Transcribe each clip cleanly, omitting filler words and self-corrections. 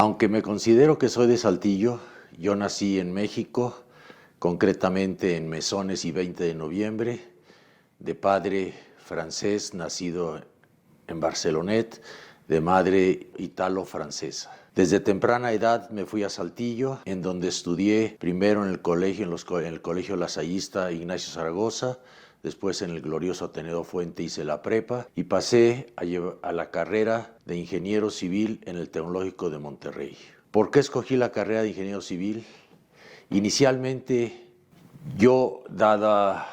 Aunque me considero que soy de Saltillo, yo nací en México, concretamente en Mesones y 20 de noviembre, de padre francés nacido en Barcelonet, de madre italo-francesa. Desde temprana edad me fui a Saltillo, en donde estudié primero en el colegio, en el colegio lasallista Ignacio Zaragoza, después en el glorioso Ateneo Fuente hice la prepa y pasé a la carrera de ingeniero civil en el Tecnológico de Monterrey. ¿Por qué escogí la carrera de ingeniero civil? Inicialmente yo, dada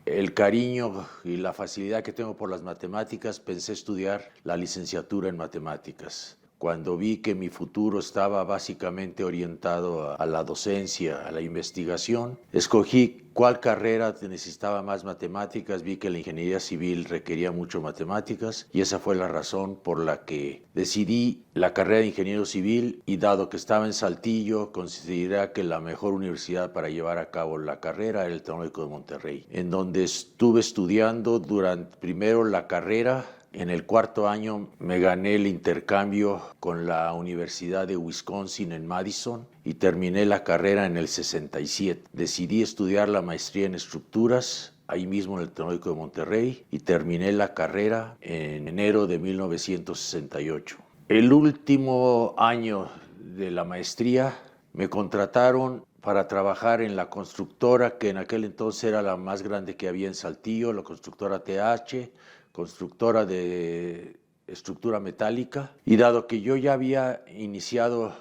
el cariño y la facilidad que tengo por las matemáticas, pensé estudiar la licenciatura en matemáticas. Cuando vi que mi futuro estaba básicamente orientado a la docencia, a la investigación, escogí cuál carrera necesitaba más matemáticas. Vi que la ingeniería civil requería mucho matemáticas y esa fue la razón por la que decidí la carrera de ingeniero civil, y dado que estaba en Saltillo, consideré que la mejor universidad para llevar a cabo la carrera era el Tecnológico de Monterrey, en donde estuve estudiando durante primero la carrera. En el cuarto año me gané el intercambio con la Universidad de Wisconsin en Madison y terminé la carrera en el 67. Decidí estudiar la maestría en estructuras ahí mismo en el Tecnológico de Monterrey y terminé la carrera en enero de 1968. El último año de la maestría me contrataron para trabajar en la constructora que en aquel entonces era la más grande que había en Saltillo, la constructora TH, constructora de estructura metálica. Y dado que yo ya había iniciado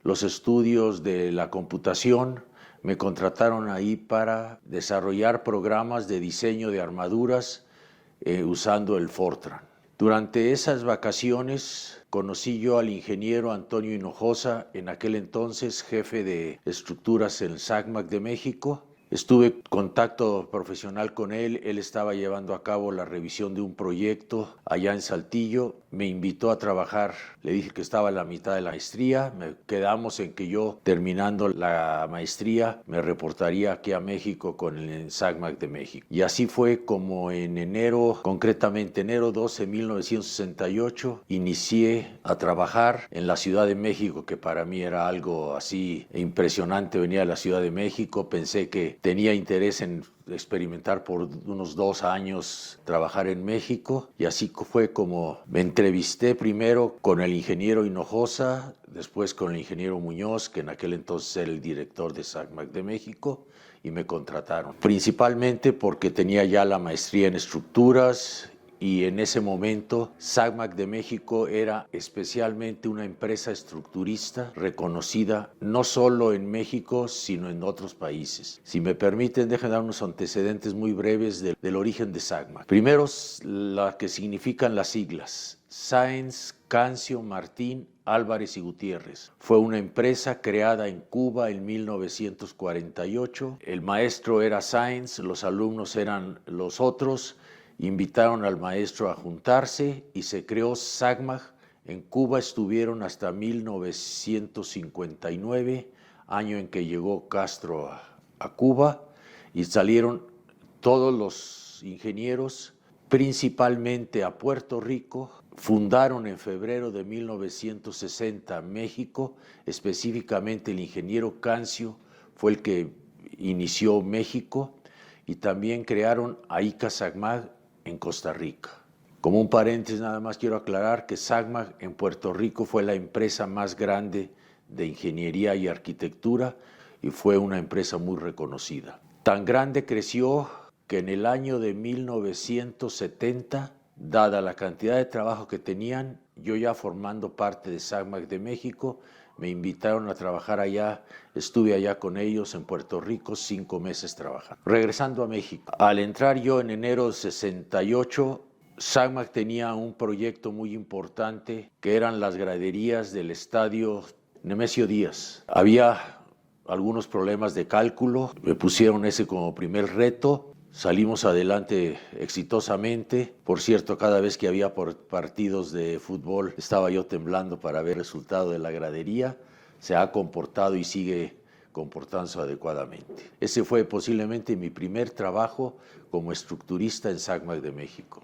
los estudios de la computación, me contrataron ahí para desarrollar programas de diseño de armaduras usando el Fortran. Durante esas vacaciones conocí yo al ingeniero Antonio Hinojosa, en aquel entonces jefe de estructuras en SACMAC de México. Estuve en contacto profesional con él. Él estaba llevando a cabo la revisión de un proyecto allá en Saltillo. Me invitó a trabajar. Le dije que estaba a la mitad de la maestría. Quedamos en que yo, terminando la maestría, me reportaría aquí a México con el SACMAC de México. Y así fue como en enero, concretamente enero 12 de 1968, inicié a trabajar en la Ciudad de México, que para mí era algo así impresionante. Venía a la Ciudad de México, pensé que tenía interés en experimentar por unos 2 años trabajar en México, y así fue como me entrevisté primero con el ingeniero Hinojosa, después con el ingeniero Muñoz, que en aquel entonces era el director de SACMAC de México, y me contrataron, principalmente porque tenía ya la maestría en estructuras. Y en ese momento SACMAC de México era especialmente una empresa estructurista reconocida no solo en México, sino en otros países. Si me permiten, déjenme dar unos antecedentes muy breves del origen de SACMAC. Primero, la que significan las siglas: Sáenz, Cancio, Martín, Álvarez y Gutiérrez. Fue una empresa creada en Cuba en 1948. El maestro era Sáenz, los alumnos eran los otros. Invitaron al maestro a juntarse y se creó SACMAC. En Cuba estuvieron hasta 1959, año en que llegó Castro a Cuba, y salieron todos los ingenieros, principalmente a Puerto Rico. Fundaron en febrero de 1960 México, específicamente el ingeniero Cancio fue el que inició México, y también crearon AICA SACMAC en Costa Rica. Como un paréntesis, nada más quiero aclarar que SACMAC en Puerto Rico fue la empresa más grande de ingeniería y arquitectura y fue una empresa muy reconocida. Tan grande creció que en el año de 1970, dada la cantidad de trabajo que tenían, yo ya formando parte de SACMAC de México, me invitaron a trabajar allá. Estuve allá con ellos en Puerto Rico 5 meses trabajando. Regresando a México, al entrar yo en enero de 68, SACMAC tenía un proyecto muy importante que eran las graderías del estadio Nemesio Díaz. Había algunos problemas de cálculo, me pusieron ese como primer reto. Salimos adelante exitosamente. Por cierto, cada vez que había partidos de fútbol estaba yo temblando para ver el resultado de la gradería. Se ha comportado y sigue comportándose adecuadamente. Ese fue posiblemente mi primer trabajo como estructurista en SACMAC de México.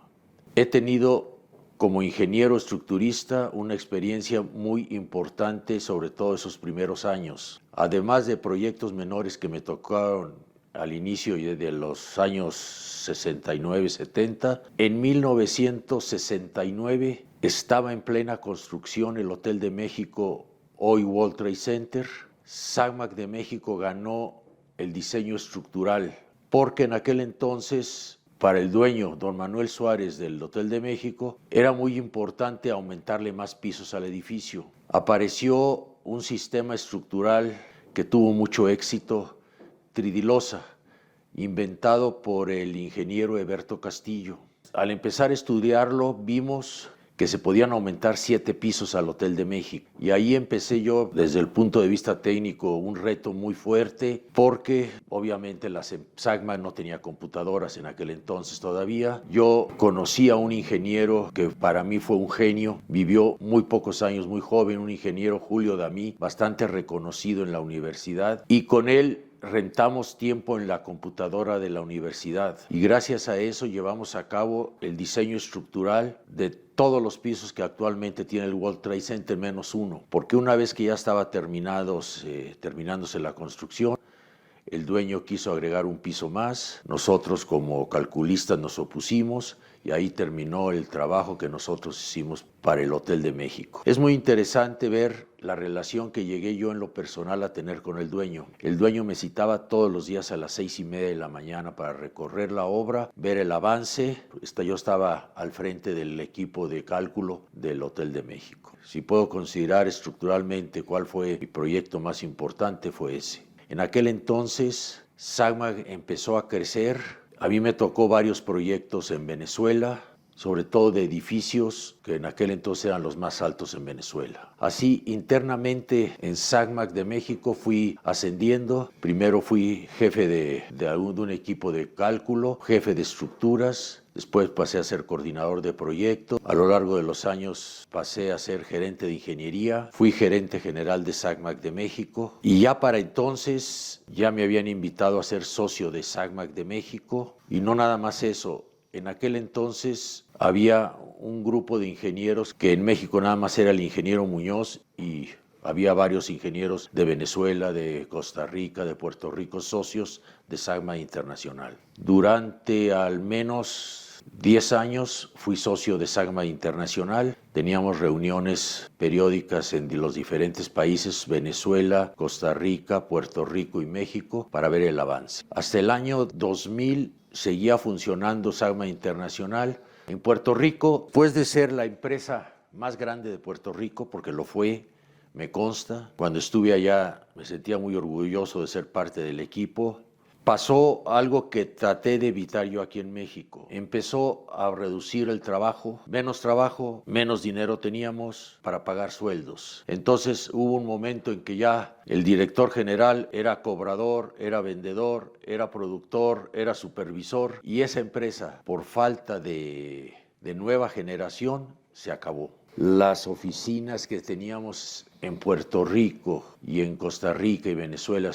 He tenido como ingeniero estructurista una experiencia muy importante, sobre todo esos primeros años. Además de proyectos menores que me tocaron al inicio de los años 69, 70, en 1969 estaba en plena construcción el Hotel de México, hoy World Trade Center. SACMAC de México ganó el diseño estructural, porque en aquel entonces, para el dueño, don Manuel Suárez del Hotel de México, era muy importante aumentarle más pisos al edificio. Apareció un sistema estructural que tuvo mucho éxito, Tridilosa, inventado por el ingeniero Heberto Castillo. Al empezar a estudiarlo, vimos que se podían aumentar 7 pisos al Hotel de México. Y ahí empecé yo, desde el punto de vista técnico, un reto muy fuerte, porque obviamente la SACMAC no tenía computadoras en aquel entonces todavía. Yo conocí a un ingeniero que para mí fue un genio, vivió muy pocos años, muy joven, un ingeniero, Julio Damí, bastante reconocido en la universidad, y con él rentamos tiempo en la computadora de la universidad y gracias a eso llevamos a cabo el diseño estructural de todos los pisos que actualmente tiene el World Trade Center menos uno, porque una vez que ya estaba terminándose la construcción, el dueño quiso agregar un piso más, nosotros como calculistas nos opusimos y ahí terminó el trabajo que nosotros hicimos para el Hotel de México. Es muy interesante ver la relación que llegué yo en lo personal a tener con el dueño. El dueño me citaba todos los días a las 6:30 de la mañana para recorrer la obra, ver el avance. Yo estaba al frente del equipo de cálculo del Hotel de México. Si puedo considerar estructuralmente cuál fue mi proyecto más importante, fue ese. En aquel entonces, SACMAC empezó a crecer. A mí me tocó varios proyectos en Venezuela, sobre todo de edificios que en aquel entonces eran los más altos en Venezuela. Así, internamente en SACMAC de México fui ascendiendo. Primero fui jefe de un equipo de cálculo, jefe de estructuras. Después pasé a ser coordinador de proyectos. A lo largo de los años pasé a ser gerente de ingeniería. Fui gerente general de SACMAC de México. Y ya para entonces ya me habían invitado a ser socio de SACMAC de México. Y no nada más eso. En aquel entonces había un grupo de ingenieros que en México nada más era el ingeniero Muñoz y había varios ingenieros de Venezuela, de Costa Rica, de Puerto Rico, socios de SACMAC Internacional. Durante al menos 10 años fui socio de SACMAC Internacional. Teníamos reuniones periódicas en los diferentes países, Venezuela, Costa Rica, Puerto Rico y México, para ver el avance. Hasta el año 2000 seguía funcionando SACMAC Internacional. En Puerto Rico, después de ser la empresa más grande de Puerto Rico, porque lo fue, me consta, cuando estuve allá me sentía muy orgulloso de ser parte del equipo. Pasó algo que traté de evitar yo aquí en México. Empezó a reducir el trabajo, menos dinero teníamos para pagar sueldos. Entonces hubo un momento en que ya el director general era cobrador, era vendedor, era productor, era supervisor y esa empresa, por falta de nueva generación, se acabó. Las oficinas que teníamos en Puerto Rico y en Costa Rica y Venezuela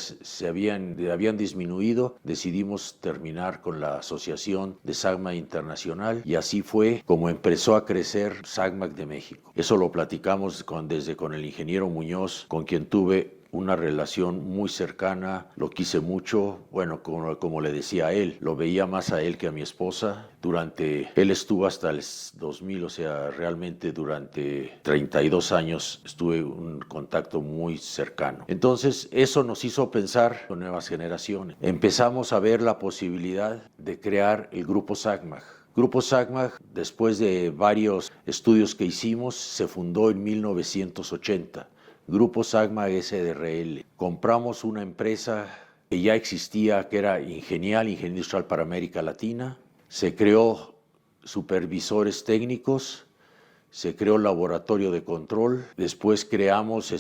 habían disminuido. Decidimos terminar con la asociación de SACMAC Internacional y así fue como empezó a crecer SACMAC de México. Eso lo platicamos con el ingeniero Muñoz, con quien tuve una relación muy cercana, lo quise mucho, bueno, como le decía a él, lo veía más a él que a mi esposa. Él estuvo hasta el 2000, o sea, realmente durante 32 años estuve un contacto muy cercano. Entonces, eso nos hizo pensar en nuevas generaciones. Empezamos a ver la posibilidad de crear el Grupo SACMAC. Grupo SACMAC, después de varios estudios que hicimos, se fundó en 1980. Grupo SACMAC SRL. Compramos una empresa que ya existía, que era Ingeniería Industrial para América Latina. Se creó supervisores técnicos, se creó laboratorio de control. Después creamos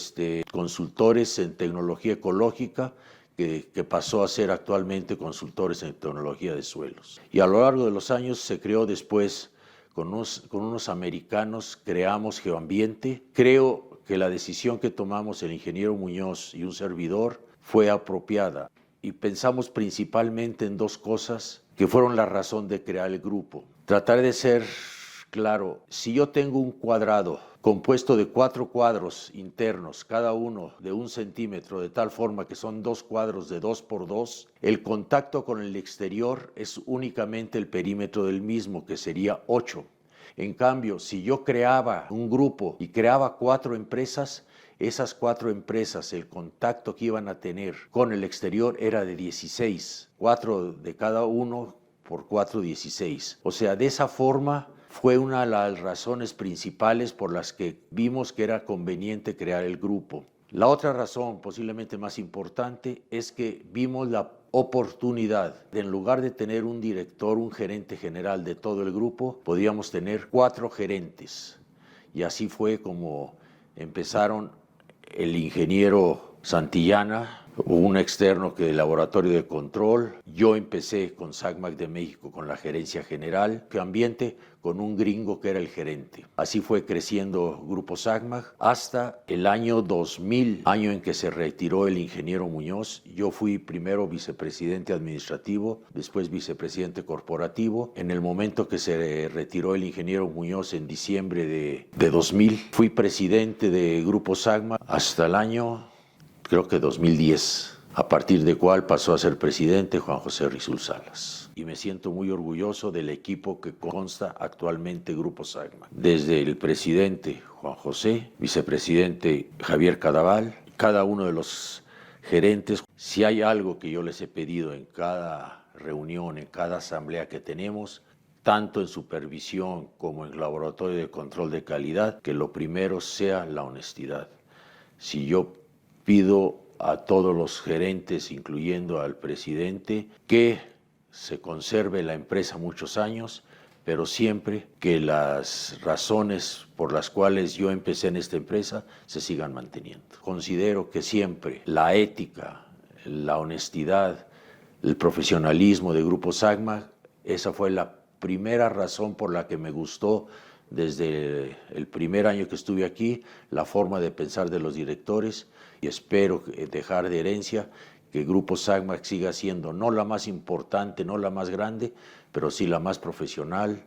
consultores en tecnología ecológica, que pasó a ser actualmente consultores en tecnología de suelos. Y a lo largo de los años se creó después, con unos americanos, creamos Geoambiente. Creo que la decisión que tomamos el ingeniero Muñoz y un servidor fue apropiada y pensamos principalmente en dos cosas que fueron la razón de crear el grupo. Tratar de ser Claro, si yo tengo un cuadrado compuesto de 4 cuadros internos, cada uno de 1 centímetro, de tal forma que son 2 cuadros de 2 por 2, el contacto con el exterior es únicamente el perímetro del mismo, que sería 8. En cambio, si yo creaba un grupo y creaba 4 empresas, esas 4 empresas, el contacto que iban a tener con el exterior era de 16. 4 de cada uno por 4, 16. O sea, de esa forma fue una de las razones principales por las que vimos que era conveniente crear el grupo. La otra razón, posiblemente más importante, es que vimos la oportunidad de, en lugar de tener un director, un gerente general de todo el grupo, podíamos tener 4 gerentes. Y así fue como empezaron el ingeniero Santillana, un externo que del laboratorio de control. Yo empecé con SACMAC de México con la gerencia general, que ambiente con un gringo que era el gerente. Así fue creciendo Grupo SACMAC hasta el año 2000, año en que se retiró el ingeniero Muñoz. Yo fui primero vicepresidente administrativo, después vicepresidente corporativo. En el momento que se retiró el ingeniero Muñoz en diciembre de 2000, fui presidente de Grupo SACMAC hasta el año, creo que 2010, a partir de cual pasó a ser presidente Juan José Rizul Salas. Y me siento muy orgulloso del equipo que consta actualmente Grupo SACMAC. Desde el presidente Juan José, vicepresidente Javier Cadaval, cada uno de los gerentes. Si hay algo que yo les he pedido en cada reunión, en cada asamblea que tenemos, tanto en supervisión como en laboratorio de control de calidad, que lo primero sea la honestidad. Si yo pido a todos los gerentes, incluyendo al presidente, que se conserve la empresa muchos años, pero siempre que las razones por las cuales yo empecé en esta empresa se sigan manteniendo. Considero que siempre la ética, la honestidad, el profesionalismo de Grupo SACMAC, esa fue la primera razón por la que me gustó desde el primer año que estuve aquí, la forma de pensar de los directores, y espero dejar de herencia que Grupo SACMAC siga siendo no la más importante, no la más grande, pero sí la más profesional,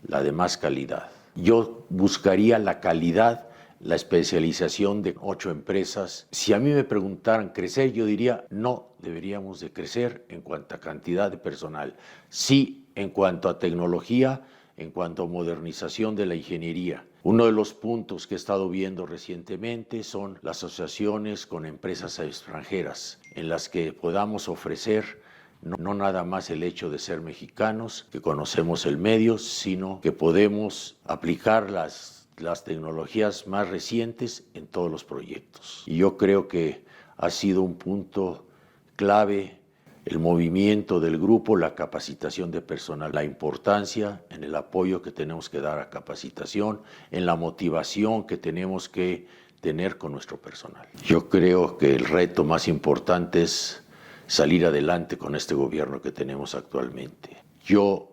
la de más calidad. Yo buscaría la calidad, la especialización de 8 empresas. Si a mí me preguntaran crecer, yo diría no deberíamos de crecer en cuanto a cantidad de personal, sí en cuanto a tecnología, en cuanto a modernización de la ingeniería. Uno de los puntos que he estado viendo recientemente son las asociaciones con empresas extranjeras, en las que podamos ofrecer no nada más el hecho de ser mexicanos, que conocemos el medio, sino que podemos aplicar las tecnologías más recientes en todos los proyectos. Y yo creo que ha sido un punto clave el movimiento del grupo, la capacitación de personal, la importancia en el apoyo que tenemos que dar a capacitación, en la motivación que tenemos que tener con nuestro personal. Yo creo que el reto más importante es salir adelante con este gobierno que tenemos actualmente. Yo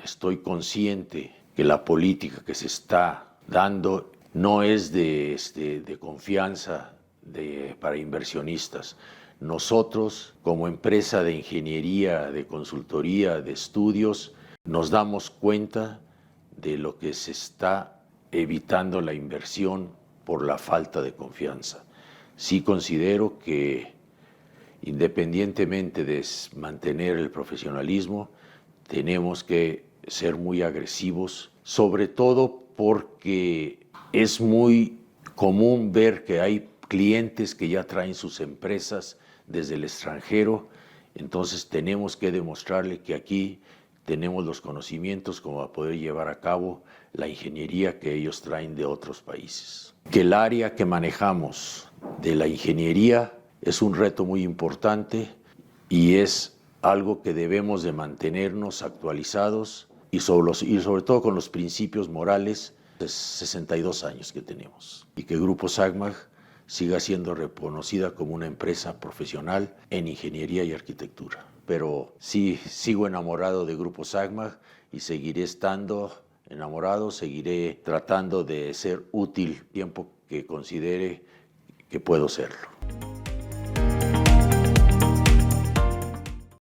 estoy consciente que la política que se está dando no es de confianza para inversionistas. Nosotros, como empresa de ingeniería, de consultoría, de estudios, nos damos cuenta de lo que se está evitando la inversión por la falta de confianza. Sí considero que, independientemente de mantener el profesionalismo, tenemos que ser muy agresivos, sobre todo porque es muy común ver que hay clientes que ya traen sus empresas desde el extranjero, entonces tenemos que demostrarle que aquí tenemos los conocimientos como para poder llevar a cabo la ingeniería que ellos traen de otros países. Que el área que manejamos de la ingeniería es un reto muy importante y es algo que debemos de mantenernos actualizados y sobre todo con los principios morales de 62 años que tenemos. Y que Grupo SACMAC siga siendo reconocida como una empresa profesional en ingeniería y arquitectura. Pero sí, sigo enamorado de Grupo SACMAC y seguiré estando enamorado, seguiré tratando de ser útil tiempo que considere que puedo serlo.